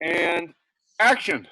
And action.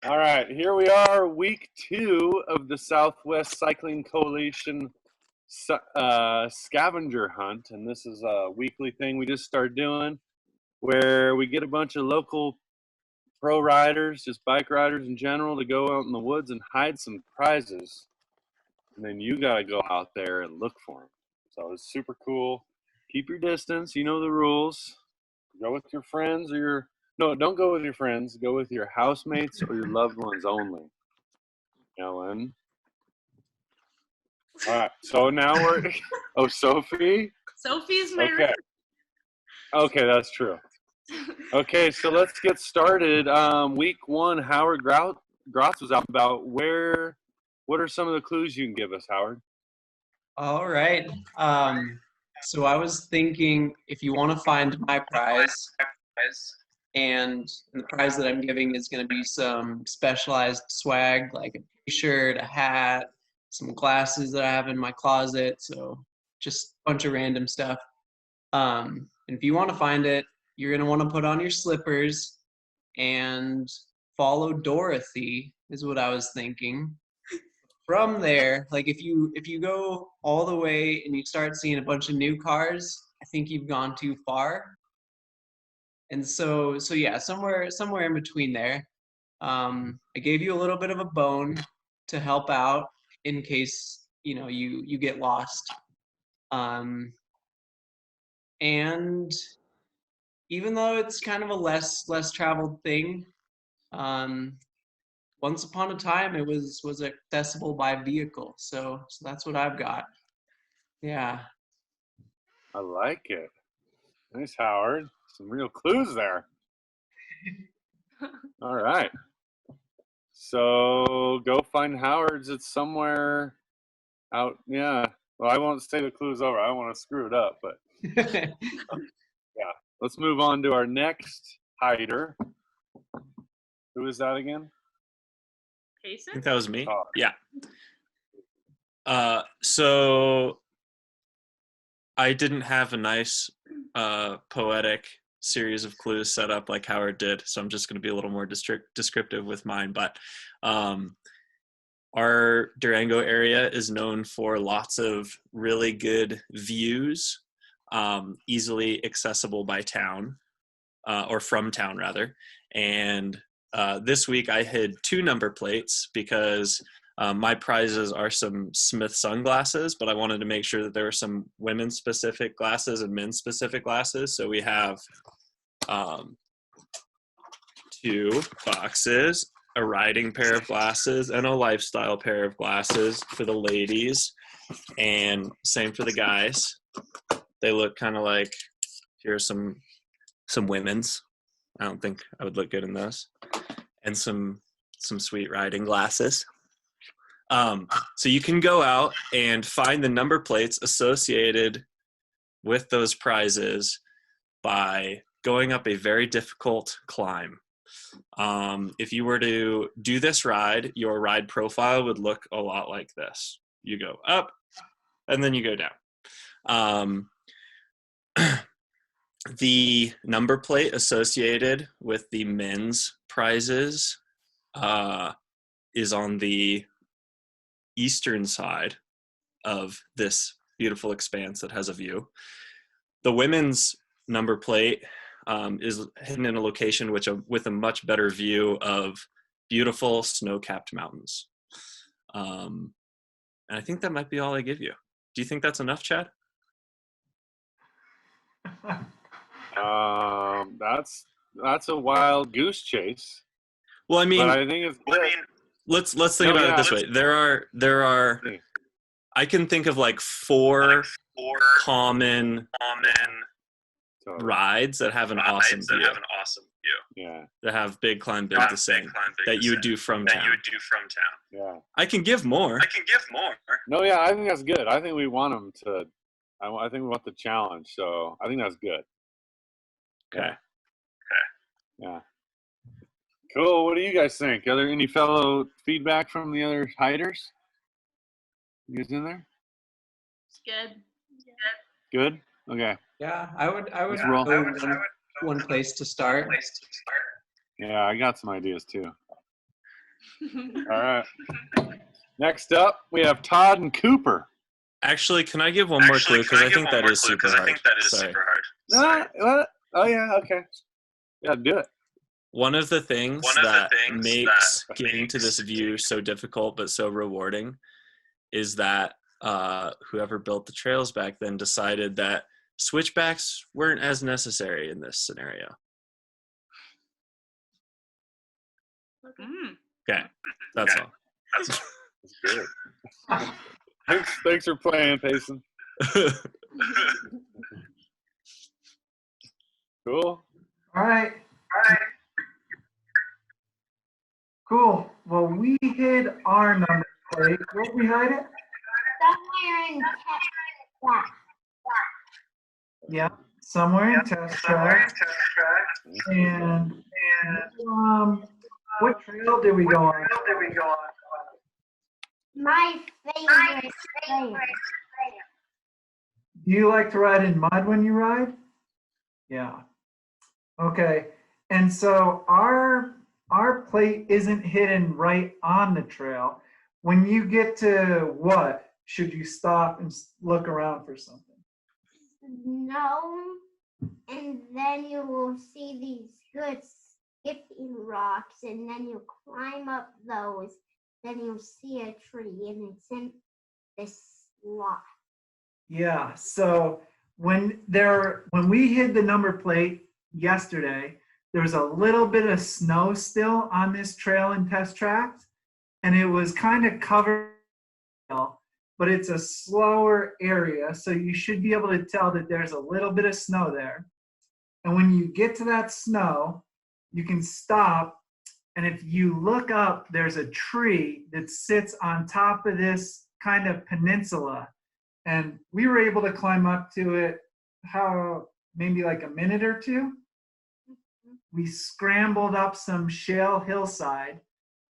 All right, here we are, week 2 of the Southwest Cycling Coalition scavenger hunt. And this is a weekly thing we just started doing where we get a bunch of local pro riders, just bike riders in general, to go out in the woods and hide some prizes. And then you got to go out there and look for them. So it's super cool. Keep your distance. You know the rules. Go with your friends or your... No, don't go with your friends. Go with your housemates or your loved ones only. Ellen. All right. So now we're... Oh, Sophie? Sophie's my Okay. Okay, that's true. Okay, so let's get started. Week 1, Howard Grotts was out about where... What are some of the clues you can give us, Howard? All right. So I was thinking if you want to find my prize, and the prize that I'm giving is going to be some specialized swag, like a t-shirt, a hat, some glasses that I have in my closet, so just a bunch of random stuff. And if you want to find it, you're going to want to put on your slippers and follow Dorothy, is what I was thinking. From there, like if you go all the way and you start seeing a bunch of new cars, I think you've gone too far. And so yeah, somewhere in between there. I gave you a little bit of a bone to help out in case you get lost. And even though it's kind of a less traveled thing, once upon a time it was accessible by vehicle, so that's what I've got. Yeah. I like it. Nice, Howard. Some real clues there. All right. So go find Howard's. It's somewhere out. Yeah. Well, I won't say the clues over. I don't want to screw it up, but yeah. Let's move on to our next hider. Who is that again? Payson? I think that was me. Todd. Yeah. So I didn't have a nice poetic series of clues set up like Howard did, so I'm just going to be a little more descriptive with mine. But our Durango area is known for lots of really good views, easily accessible by town, or from town rather. And this week I hid 2 number plates because my prizes are some Smith sunglasses, but I wanted to make sure that there were some women's specific glasses and men's specific glasses. So we have 2 boxes, a riding pair of glasses and a lifestyle pair of glasses for the ladies, and same for the guys. They look kind of like, here's some women's. I don't think I would look good in those. And some sweet riding glasses. So you can go out and find the number plates associated with those prizes by going up a very difficult climb. If you were to do this ride, your ride profile would look a lot like this. You go up and then you go down. The number plate associated with the men's prizes is on the eastern side of this beautiful expanse that has a view. The women's number plate is hidden in a location with a much better view of beautiful snow-capped mountains. And I think that might be all I give you. Do you think that's enough, Chad? That's a wild goose chase. Well, I mean, but I think it's good. Let's think about it this way. There are I can think of like 4 common rides that have an awesome view. Yeah. That have big climb, big descent that you would do from town. Yeah. I can give more. No, yeah, I think that's good. I think we want them to. I think we want the challenge, so I think that's good. Okay. Yeah. Cool. What do you guys think? Are there any fellow feedback from the other hiders? You guys in there? It's good. Good. Okay. Yeah, I would Let's roll. one place to start. Yeah, I got some ideas too. All right. Next up, we have Todd and Cooper. Actually, can I give one more clue? Because I think that is super hard. Sorry. What? Oh, yeah, okay. Yeah, do it. One of the things that makes getting to this view so difficult but so rewarding is that whoever built the trails back then decided that switchbacks weren't as necessary in this scenario. Okay, that's all. That's good. Thanks for playing, Payson. Cool. All right. Cool. Well, we hid our number plate. Where'd we hide it? Somewhere in Texas. Yeah, somewhere in test track. And what trail did we go on? My favorite trail. Do you like to ride in mud when you ride? Yeah. Okay. And so our plate isn't hidden right on the trail. When you get to what, should you stop and look around for something? Snow, and then you will see these good skipping rocks, and then you climb up those. Then you'll see a tree, and it's in this slot. Yeah. So when we hid the number plate yesterday, there was a little bit of snow still on this trail and test tracks, and it was kind of covered, but it's a slower area, so you should be able to tell that there's a little bit of snow there. And when you get to that snow, you can stop, and if you look up, there's a tree that sits on top of this kind of peninsula, and we were able to climb up to it, maybe like a minute or two. We scrambled up some shale hillside,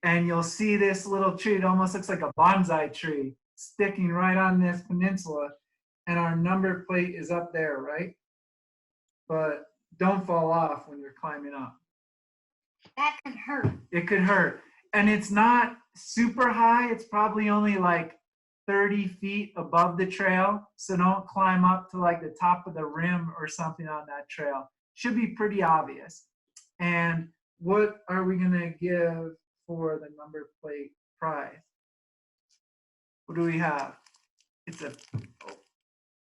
and you'll see this little tree. It almost looks like a bonsai tree sticking right on this peninsula, and our number plate is up there, right? But don't fall off when you're climbing up. That could hurt. It could hurt. And it's not super high. It's probably only like 30 feet above the trail. So don't climb up to like the top of the rim or something on that trail. Should be pretty obvious. And what are we going to give for the number plate prize? What do we have? It's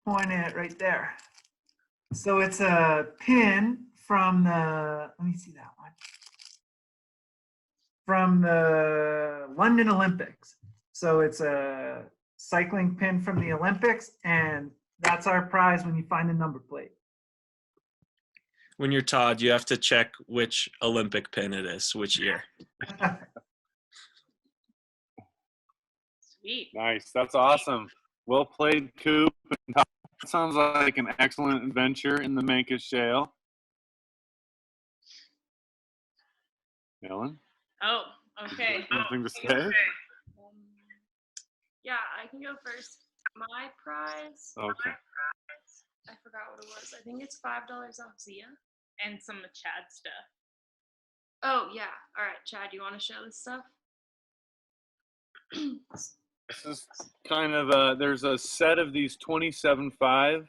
point at it right there. So it's a pin from let me see that one. From the London Olympics. So it's a cycling pin from the Olympics, and that's our prize when you find the number plate. When you're Todd, you have to check which Olympic pin it is, which year. Sweet. Nice. That's awesome. Well played, Coop. That sounds like an excellent adventure in the Mancus Shale. Ellen? Oh, okay. Anything to say? Yeah, I can go first. My prize. Okay. I forgot what it was. I think it's $5 off Zia. And some of Chad's stuff. Oh, yeah. All right, Chad, you want to show this stuff? This is kind of there's a set of these 27.5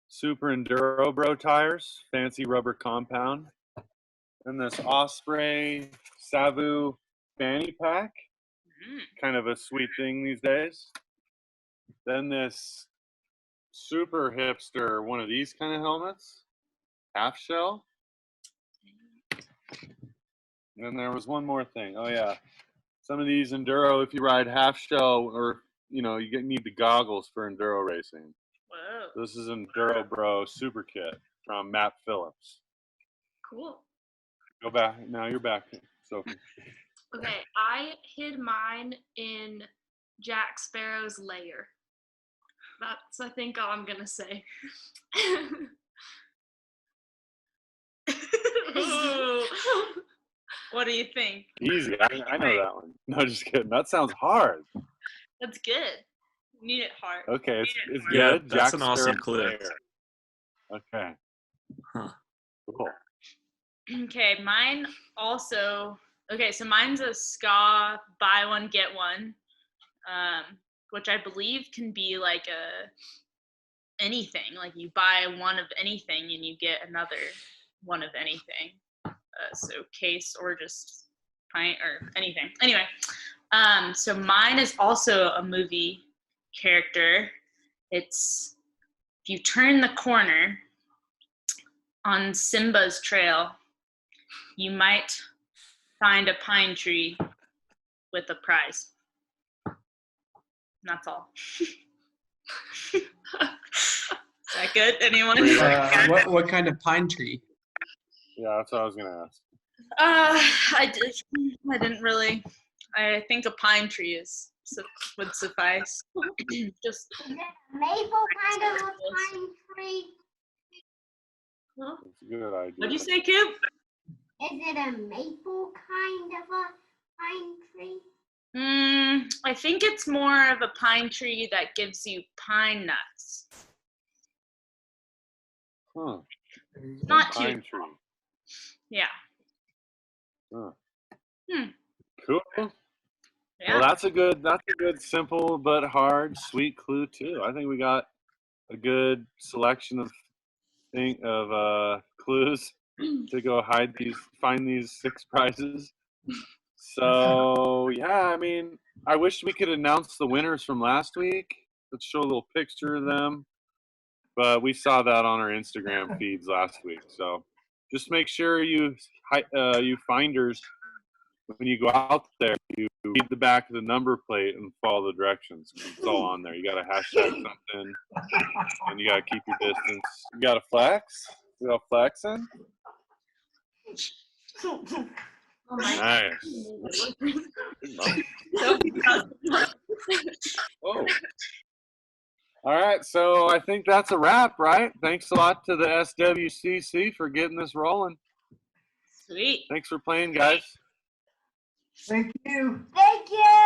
Super EnduroBro tires, fancy rubber compound. And this Osprey Savu fanny pack, kind of a sweet thing these days. Then this super hipster, one of these kind of helmets, half shell. And then there was one more thing. Oh yeah, some of these enduro, if you ride half shell, or you need the goggles for enduro racing. Whoa. This is EnduroBroHipsterSuperKit from Matt Phillips. Cool. Go back. Now you're back, Sophie. Okay, I hid mine in Jack Sparrow's lair. That's, I think, all I'm going to say. Ooh. What do you think? Easy. I know that one. No, just kidding. That sounds hard. That's good. Need it hard. Okay, it's Yeah, good. that's Jack an awesome Sparrow's clue. lair. Okay. Huh. Cool. Okay, mine also. Okay, so mine's a Ska Buy One Get One, which I believe can be like anything. Like you buy one of anything and you get another one of anything. So case or just pint or anything. Anyway, so mine is also a movie character. It's if you turn the corner on Simba's trail, you might find a pine tree with a prize. That's all. Is that good? Anyone? What kind of pine tree? Yeah, that's what I was gonna ask. I didn't really. I think a pine tree would suffice. Just. Is it a maple kind of a pine tree? Huh? It's a good idea. What'd you say, Coop? Is it a maple kind of a pine tree? I think it's more of a pine tree that gives you pine nuts. Huh. Not too. Pine tree. Yeah. Huh. Hmm. Cool. Yeah. Well, that's a good simple but hard, sweet clue too. I think we got a good selection of clues to go find these 6 prizes. So yeah, I mean, I wish we could announce the winners from last week. Let's show a little picture of them. But we saw that on our Instagram feeds last week. So just make sure you finders, when you go out there, you read the back of the number plate and follow the directions. It's all on there. You got to hashtag something, and you got to keep your distance. You got to flex. You got flexing. Oh my Nice. Whoa. All right, so I think that's a wrap, right? Thanks a lot to the SWCC for getting this rolling. Sweet. Thanks for playing, guys. Thank you. Thank you.